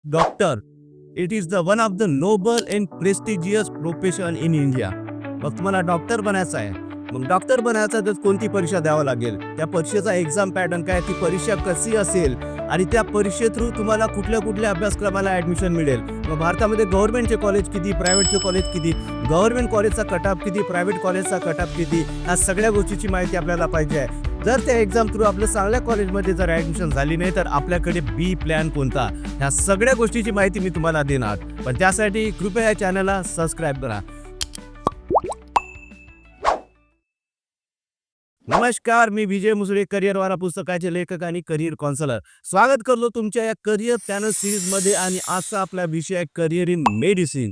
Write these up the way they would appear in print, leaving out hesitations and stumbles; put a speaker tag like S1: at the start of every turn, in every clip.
S1: Doctor. It is the one of the noble and prestigious profession in India. मग तुम्हाला doctor बनायचं आहे. मग डॉक्टर बनायचं तर कोणती परीक्षा द्यावं लागेल? त्या परीक्षेचा एक्झाम पॅटर्न काय? ती परीक्षा कशी असेल? आणि त्या परीक्षे थ्रू तुम्हाला कुठल्या अभ्यासक्रमाला ॲडमिशन मिळेल? मग भारतामध्ये गव्हर्नमेंटचे कॉलेज किती? प्रायव्हेटचे कॉलेज किती? गव्हर्नमेंट कॉलेजचा कट किती? प्रायव्हेट कॉलेजचा कट किती? ह्या सगळ्या गोष्टीची माहिती आपल्याला पाहिजे आहे. जर त्या एक्झाम थ्रू आपल्या चांगल्या कॉलेजमध्ये जर ॲडमिशन झाली नाही तर आपल्याकडे बी प्लॅन कोणता? ह्या सगळ्या गोष्टीची माहिती मी तुम्हाला देणार. पण त्यासाठी कृपया या चॅनलला सबस्क्राईब करा. नमस्कार, मी विजय मुसळे, करिअरवाला पुस्तकाचे लेखक आणि करिअर काउन्सलर. स्वागत करतो तुमच्या या करिअर चॅनल सिरीजमध्ये. आणि आजचा आपला विषय आहे करिअर इन मेडिसिन.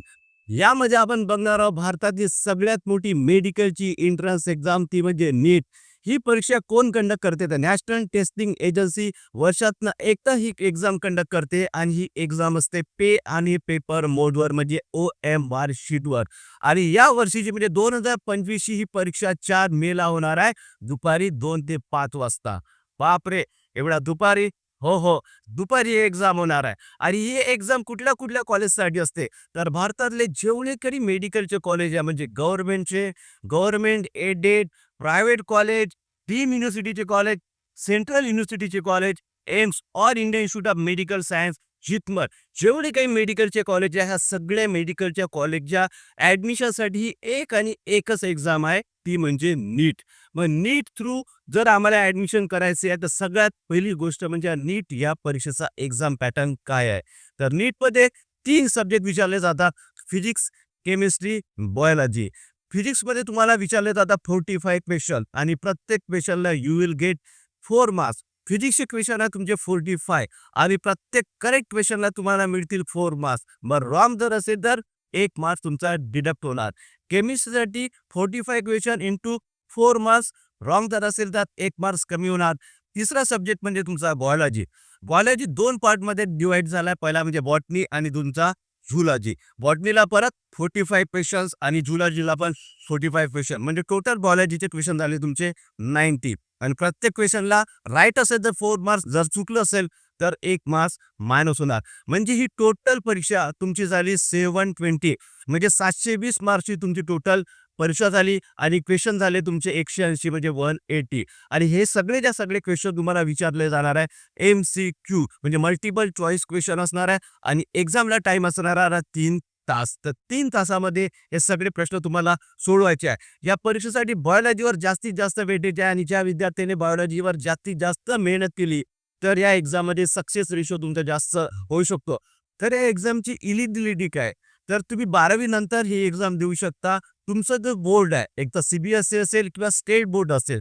S1: यामध्ये आपण बघणार आहोत भारतातील सगळ्यात मोठी मेडिकलची एंट्रन्स एक्झाम, ती म्हणजे नीट. ही परीक्षा कोण कंडक्ट करते? तर नॅशनल टेस्टिंग एजन्सी वर्षातनं एकदा ही एक्झाम कंडक्ट करते. आणि ही एक्झाम असते पे आणि पेपर मोडवर, म्हणजे OMR शीटवर. आणि या वर्षीची म्हणजे 2025 ही परीक्षा 4 मेला होणार आहे, दुपारी 2 ते 5 वाजता. बापरे, एवढा दुपारी? हो, दुपारी एक्झाम होणार आहे. आणि ही एक्झाम कुठल्या कॉलेजसाठी असते? तर भारतातले जेवढे काही मेडिकलचे कॉलेज आहे, म्हणजे government aided, private college, deemed युनिव्हर्सिटीचे कॉलेज, सेंट्रल युनिव्हर्सिटीचे कॉलेज, एम्स और Indian Institute of Medical Science, JIPMER, जेवढे काही मेडिकलचे कॉलेज आहे, ह्या सगळ्या मेडिकलच्या कॉलेजच्या ॲडमिशनसाठी एक आणि एकच एक्झाम आहे, ती म्हणजे नीट. मग नीट थ्रू जर आम्हाला ॲडमिशन करायचे आहे, तर सगळ्यात पहिली गोष्ट म्हणजे नीट या परीक्षेचा एक्झाम पॅटर्न काय आहे? तर नीटमध्ये 3 सब्जेक्ट विचारले जातात: फिजिक्स, केमिस्ट्री, बायोलॉजी. फिजिक्समध्ये तुम्हाला विचारले जातात 45 क्वेश्चन, आणि प्रत्येक क्वेश्चनला यू विल गेट 4 मार्क्स. फिजिक्सचे क्वेश्चन आहे तुमचे 45, आणि प्रत्येक करेक्ट क्वेश्चनला तुम्हाला मिळतील 4 मार्क्स. मग रॉंग जर असेल तर 1 मार्क्स तुमचा डिडक्ट होणार. केमिस्ट्रीसाठी 45 क्वेश्चन इंटू 4 मार्क्स, रॉंग जर असेल तर 1 मार्क्स कमी होणार. तिसरा सब्जेक्ट म्हणजे तुमचा बायोलॉजी. बायोलॉजी 2 पार्टमध्ये डिवाइड झाला आहे. पहिला म्हणजे बॉटनी आणि तुमचा झुलॉजी. बॉटनीला परत 45 क्वेश्चन्स आणि झुलॉजीला पण 45 क्वेश्चन, म्हणजे टोटल बायोलॉजीचे क्वेश्चन झाले तुमचे 90. आणि प्रत्येक क्वेश्चनला राईट असेल तर 4 मार्क्स, जर चुकलं असेल तर 1 मार्क्स मायनस होणार. म्हणजे ही टोटल परीक्षा तुमची झाली 720, म्हणजे 720 मार्क्सची तुमची टोटल परीक्षा झाली. आणि क्वेश्चन झाले तुमचे 180, म्हणजे 180. आणि हे सगळे क्वेश्चन तुम्हाला विचारले जाणार आहे. MCQ म्हणजे मल्टिपल चॉईस क्वेश्चन असणार आहे. आणि एक्झामला टाइम असणार आहे 3 तास. तर 3 तासामध्ये हे सगळे प्रश्न तुम्हाला सोडवायचे आहे. या परीक्षेसाठी बायोलॉजीवर जास्तीत जास्त वेटेज आहे. आणि ज्या विद्यार्थ्याने बायोलॉजीवर जास्तीत जास्त मेहनत केली, तर या एक्झाममध्ये सक्सेस रेशो तुमचा जास्त होऊ शकतो. तर या एक्झामची इलिजिबिलिटी काय? तर तुम्ही 12वी नंतर ही एक्झाम देऊ शकता. तुमचं जो बोर्ड आहे, एक तर CBSE असेल किंवा स्टेट बोर्ड असेल,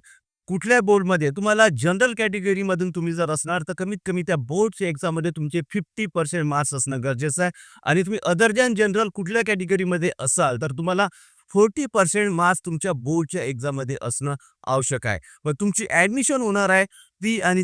S1: कुठल्या बोर्डमध्ये तुम्हाला जनरल कॅटेगरीमधून तुम्ही जर असणार, तर कमीत कमी त्या बोर्डच्या एक्झाममध्ये तुमचे 50% मार्क्स असणं गरजेचं आहे. आणि तुम्ही अदर दॅन जनरल कुठल्या कॅटेगरीमध्ये असाल, तर तुम्हाला 40% मार्क्स तुमच्या बोर्डच्या एक्झाममध्ये असणं आवश्यक आहे. मग तुमची ॲडमिशन होणार आहे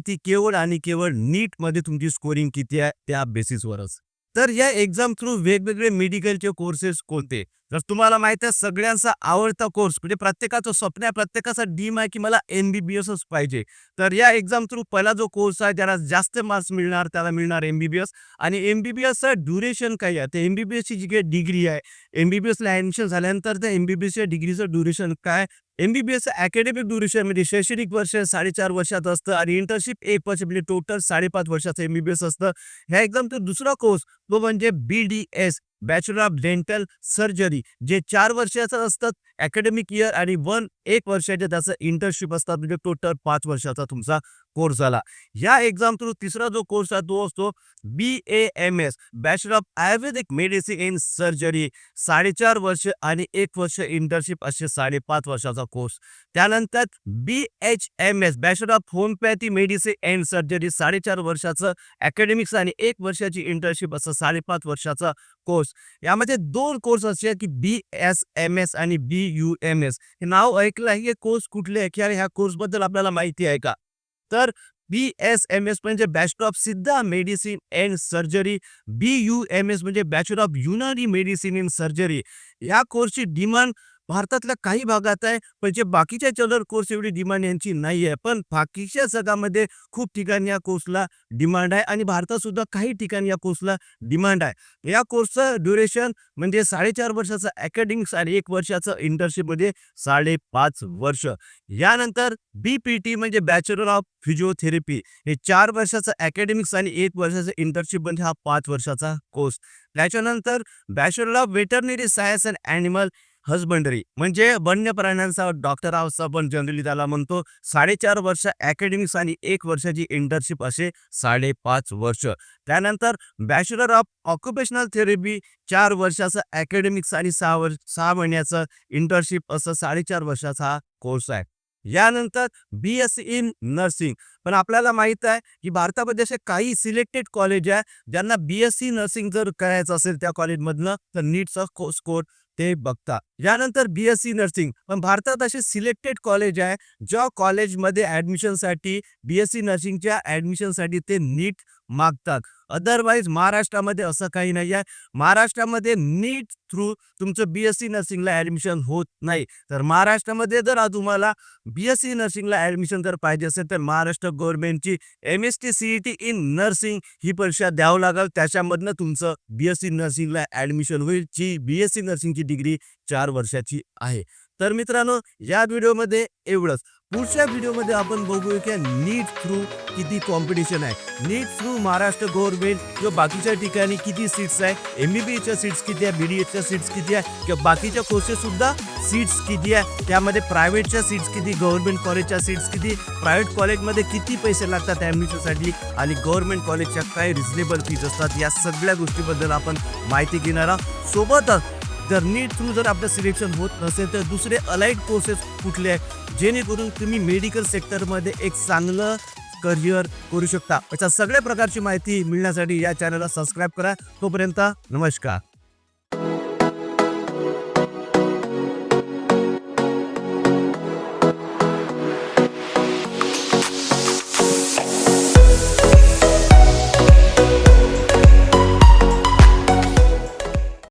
S1: ती केवळ आणि केवळ नीटमध्ये तुमची स्कोरिंग किती आहे त्या बेसिसवरच. तर या एक्झाम थ्रू वेगवेगळे मेडिकलचे कोर्सेस कोणते? जर तुम्हाला माहिती आहे सगळ्यांचा आवडता कोर्स, म्हणजे प्रत्येकाचं स्वप्न आहे, प्रत्येकाचा ड्रीम आहे की मला MBBSच पाहिजे. तर या एक्झाम थ्रू पहिला जो कोर्स आहे त्याला जास्त मार्क्स मिळणार, त्याला मिळणार MBBS. आणि MBBSचं ड्युरेशन काय आहे? तर MBBSची जी काही डिग्री आहे, MBBSला ॲडमिशन झाल्यानंतर त्या MBBSच्या डिग्रीचं ड्युरेशन काय? MBBSचं अकॅडमिक ड्युरेशन म्हणजे शैक्षणिक वर्ष 4.5 वर्षाचं असतं. आणि इंटर्नशिप 1 वर्ष, म्हणजे टोटल 5.5 वर्षाचं MBBS असतं. ह्या एक्झामचा दुसरा कोर्स तो म्हणजे BDS, bachelor of dental surgery, जे 4 वर्षाचं असतं अकॅडमिक इयर. आणि 1 वर्षाचे त्याचं इंटर्नशिप असतात, म्हणजे टोटल 5 वर्षाचा तुमचा कोर्स झाला. या एक्झाम थ्रू तिसरा जो कोर्स आहे तो असतो BAMS, bachelor of Ayurvedic medicine in surgery, 4.5 वर्ष आणि 1 वर्ष इंटर्नशिप, असे 5.5 वर्षाचा कोर्स. त्यानंतर BHMS, bachelor of homeopathy medicine and surgery, 4.5 वर्षाचं अकॅडमिक्स आणि 1 वर्षाची इंटर्नशिप, असं 5.5 वर्षाचा कोर्स. यामध्ये 2 कोर्स असे आहेत की BSMS आणि BUMS. हे नाव ऐकलं आहे, हे कोर्स कुठले आहे, की अरे ह्या कोर्सबद्दल आपल्याला माहिती आहे का? तर BSMS म्हणजे बॅचलर ऑफ सिद्धा मेडिसिन अँड सर्जरी, BUMS म्हणजे bachelor of Unani medicine in surgery. या कोर्सची डिमांड भारतातल्या काही भागात आहे, पण जे बाकीच्या जनरल कोर्स एवढी डिमांड यांची नाही आहे. पण बाकीच्या जगामध्ये खूप ठिकाणी या कोर्सला डिमांड आहे आणि भारतात सुद्धा काही ठिकाणी या कोर्सला डिमांड आहे. या कोर्सचं ड्युरेशन म्हणजे 4.5 वर्षाचं अकॅडमिक्स आणि 1 वर्षाचं इंटर्नशिपमध्ये 5.5 वर्ष. यानंतर बी-पी-टी म्हणजे बॅचलर ऑफ फिजिओथेरपी हे 4 वर्षाचं अकॅडमिक्स आणि 1 वर्षाचं इंटर्नशिपमध्ये हा 5 वर्षाचा कोर्स. त्याच्यानंतर bachelor of veterinary science and animal husbandry म्हणजे वन्य प्राण्यांचा डॉक्टर असं आपण जनरली त्याला म्हणतो. 4.5 वर्ष अकॅडमिक्स आणि 1 वर्षाची इंटर्नशिप असे 5.5 वर्ष. त्यानंतर बॅचलर ऑफ ऑक्युपेशनल थेरपी 4 वर्षाचं अकॅडमिक्स आणि 6 महिन्याचं इंटर्नशिप असं 4.5 वर्षाचा हा कोर्स आहे. यानंतर बी-एस-सी इन नर्सिंग. पण आपल्याला माहीत आहे की भारतामध्ये असे काही सिलेक्टेड कॉलेज आहे ज्यांना बी-एस-सी नर्सिंग जर करायचं असेल त्या कॉलेजमधनं तर नीटचा स्कोर ते बघतात. यानंतर बी-एस-सी नर्सिंग पण भारतात असे सिलेक्टेड कॉलेज आहे ज्या कॉलेजमध्ये ॲडमिशनसाठी बी-एस-सी नर्सिंगच्या ॲडमिशनसाठी ते नीट मागतात. अदरवाईज महाराष्ट्रामध्ये असं काही नाही आहे. महाराष्ट्रामध्ये नीट थ्रू तुमचं बी-एस-सी नर्सिंगला ॲडमिशन होत नाही. तर महाराष्ट्रामध्ये जर तुम्हाला बी-एस-सी नर्सिंगला ॲडमिशन जर पाहिजे असेल तर महाराष्ट्र गव्हर्नमेंटची एम-एस-टी सी-ई-टी इन नर्सिंग ही परीक्षा द्यावं लागेल. त्याच्यामधनं तुमचं बी-एस-सी नर्सिंगला ॲडमिशन होईल. जी बी-एस-सी नर्सिंगची डिग्री 4 वर्षाची आहे. तर मित्रांनो या व्हिडिओमध्ये एवढंच. पुढच्या व्हिडिओमध्ये आपण बघूया की नीट थ्रू किती कॉम्पिटिशन आहे. नीट थ्रू महाराष्ट्र गव्हर्नमेंट किंवा बाकीच्या ठिकाणी किती सीट्स आहे, एम-बी-बी-एसच्या सीट्स किती आहे, बी-डी-एसच्या सीट्स किती आहे किंवा बाकीच्या कोर्सेससुद्धा सीट्स किती आहे, त्यामध्ये प्रायव्हेटच्या सीट्स किती, गव्हर्नमेंट कॉलेजच्या सीट्स किती, प्रायव्हेट कॉलेजमध्ये किती पैसे लागतात ॲडमिशनसाठी आणि गव्हर्नमेंट कॉलेजच्या काय रिजनेबल फीज असतात, या सगळ्या गोष्टीबद्दल आपण माहिती घेणार आहोत. सोबतच जर नीट थ्रू जर आपलं सिलेक्शन होत नसेल तर दुसरे अलाइड कोर्सेस कुठले आहेत जेणेकरून तुम्ही मेडिकल सेक्टरमध्ये एक चांगलं करिअर करू शकता. अशा सगळ्या प्रकारची माहिती मिळण्यासाठी या चॅनलला सबस्क्राईब करा. तोपर्यंत नमस्कार.